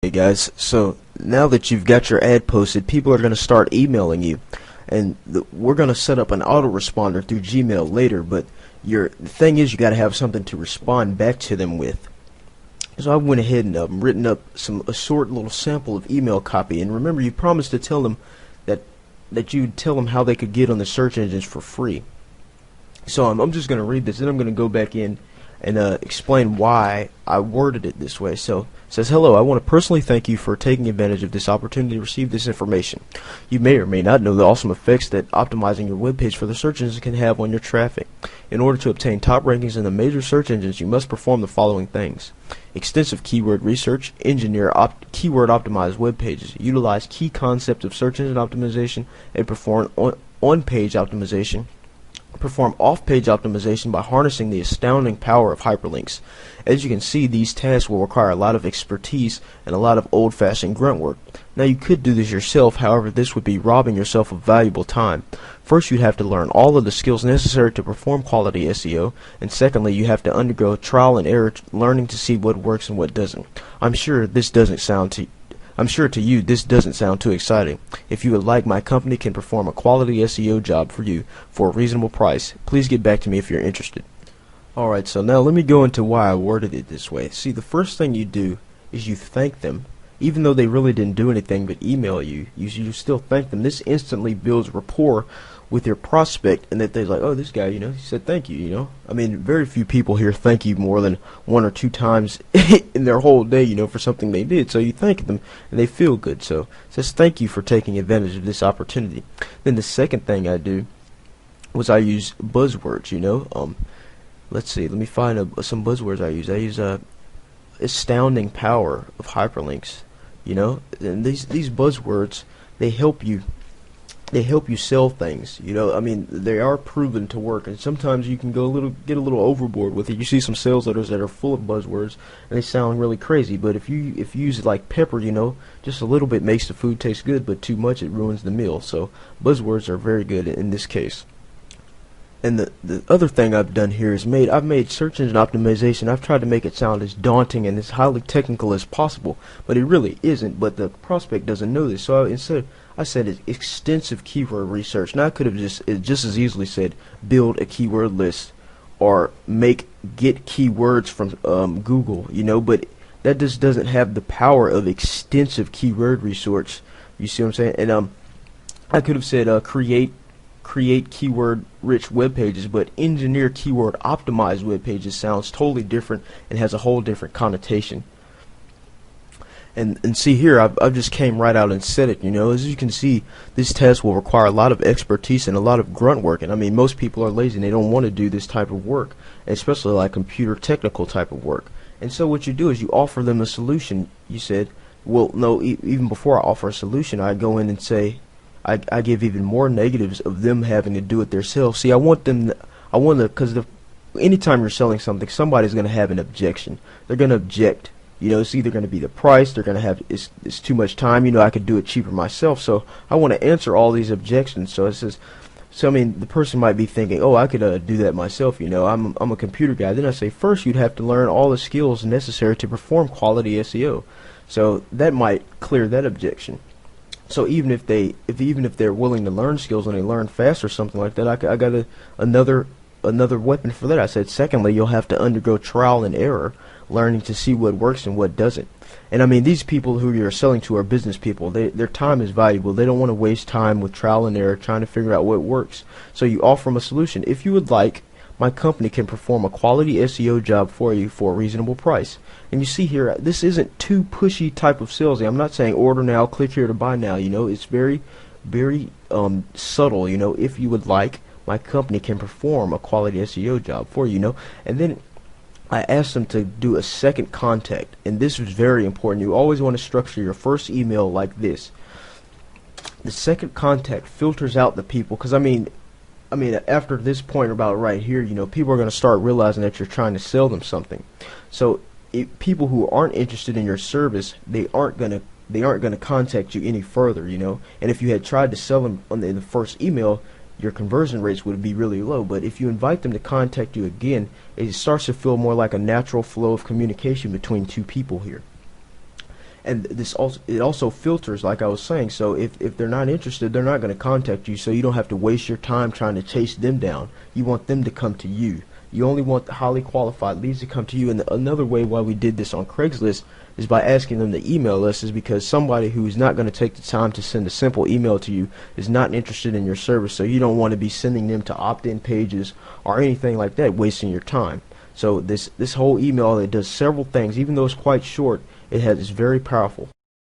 Hey guys, so now that you've got your ad posted, people are going to start emailing you, and we're going to set up an autoresponder through Gmail later, but the thing is you got to have something to respond back to them with. So I went ahead and written up a short little sample of email copy, and remember you promised to tell them that you'd tell them how they could get on the search engines for free. So I'm just going to read this, then I'm going to go back in and explain why I worded it this way. So it says, "Hello, I want to personally thank you for taking advantage of this opportunity to receive this information. You may or may not know the awesome effects that optimizing your webpage for the search engines can have on your traffic. In order to obtain top rankings in the major search engines, you must perform the following things: extensive keyword research, engineer keyword optimized web pages, utilize key concepts of search engine optimization, and perform on-page optimization. Perform off-page optimization by harnessing the astounding power of hyperlinks. As you can see, these tasks will require a lot of expertise and a lot of old-fashioned grunt work. Now you could do this yourself, however this would be robbing yourself of valuable time. First, you'd have to learn all of the skills necessary to perform quality SEO, and secondly, you have to undergo trial and error learning to see what works and what doesn't. I'm sure to you this doesn't sound too exciting. If you would like, my company can perform a quality SEO job for you for a reasonable price. Please get back to me if you're interested." Alright, so now let me go into why I worded it this way. See, the first thing you do is you thank them. Even though they really didn't do anything but email you, you still thank them. This instantly builds rapport with your prospect, and that they're like, oh, this guy, he said thank you, I mean, very few people hear thank you more than one or two times in their whole day, for something they did. So you thank them, and they feel good. So it says thank you for taking advantage of this opportunity. Then the second thing I do was I use buzzwords, let's see, let me find some buzzwords I use. I use astounding power of hyperlinks, and these buzzwords, they help you sell things. I mean, they are proven to work, and sometimes you can get a little overboard with it. You see some sales letters that are full of buzzwords and they sound really crazy, but if you use it like pepper, just a little bit makes the food taste good, but too much it ruins the meal. So buzzwords are very good in this case. And the other thing I've done here is I've made search engine optimization. I've tried to make it sound as daunting and as highly technical as possible, but it really isn't. But the prospect doesn't know this, so I said it's extensive keyword research. Now I could have just as easily said build a keyword list or get keywords from Google, but that just doesn't have the power of extensive keyword research. You see what I'm saying? And I could have said create keyword rich web pages, but engineer keyword optimized web pages sounds totally different and has a whole different connotation. And see here, I've just came right out and said it. As you can see, this test will require a lot of expertise and a lot of grunt work. And I mean, most people are lazy and they don't want to do this type of work, especially like computer technical type of work. And so what you do is you offer them a solution. You said, well, no, even before I offer a solution, I go in and say, I give even more negatives of them having to do it themselves. See, because anytime you're selling something, somebody's going to have an objection. They're going to object. It's either going to be the price. They're going to have it's too much time. I could do it cheaper myself. So I want to answer all these objections. So it says, I mean, the person might be thinking, oh, I could do that myself. I'm a computer guy. Then I say, first you'd have to learn all the skills necessary to perform quality SEO. So that might clear that objection. So even if they're willing to learn skills and they learn fast or something like that, I got another weapon for that. I said, secondly, you'll have to undergo trial and error, learning to see what works and what doesn't. And I mean, these people who you're selling to are business people. Their time is valuable. They don't want to waste time with trial and error trying to figure out what works. So you offer them a solution. If you would like, my company can perform a quality SEO job for you for a reasonable price. And you see here, this isn't too pushy type of salesy. I'm not saying order now, click here to buy now. It's very, very subtle. If you would like, my company can perform a quality SEO job for you. And then I asked them to do a second contact, and this is very important. You always want to structure your first email like this. The second contact filters out the people, because I mean, after this point about right here, people are going to start realizing that you're trying to sell them something. So people who aren't interested in your service, they aren't going to contact you any further, And if you had tried to sell them in the first email, your conversion rates would be really low. But if you invite them to contact you again, it starts to feel more like a natural flow of communication between two people here. And this also, it also filters, like I was saying. So if they're not interested, they're not going to contact you, so you don't have to waste your time trying to chase them down. You want them to come to you. You only want the highly qualified leads to come to you. And another way why we did this on Craigslist is by asking them to email us, is because somebody who is not going to take the time to send a simple email to you is not interested in your service. So you don't want to be sending them to opt-in pages or anything like that, wasting your time. So this whole email, it does several things. Even though it's quite short, it's very powerful.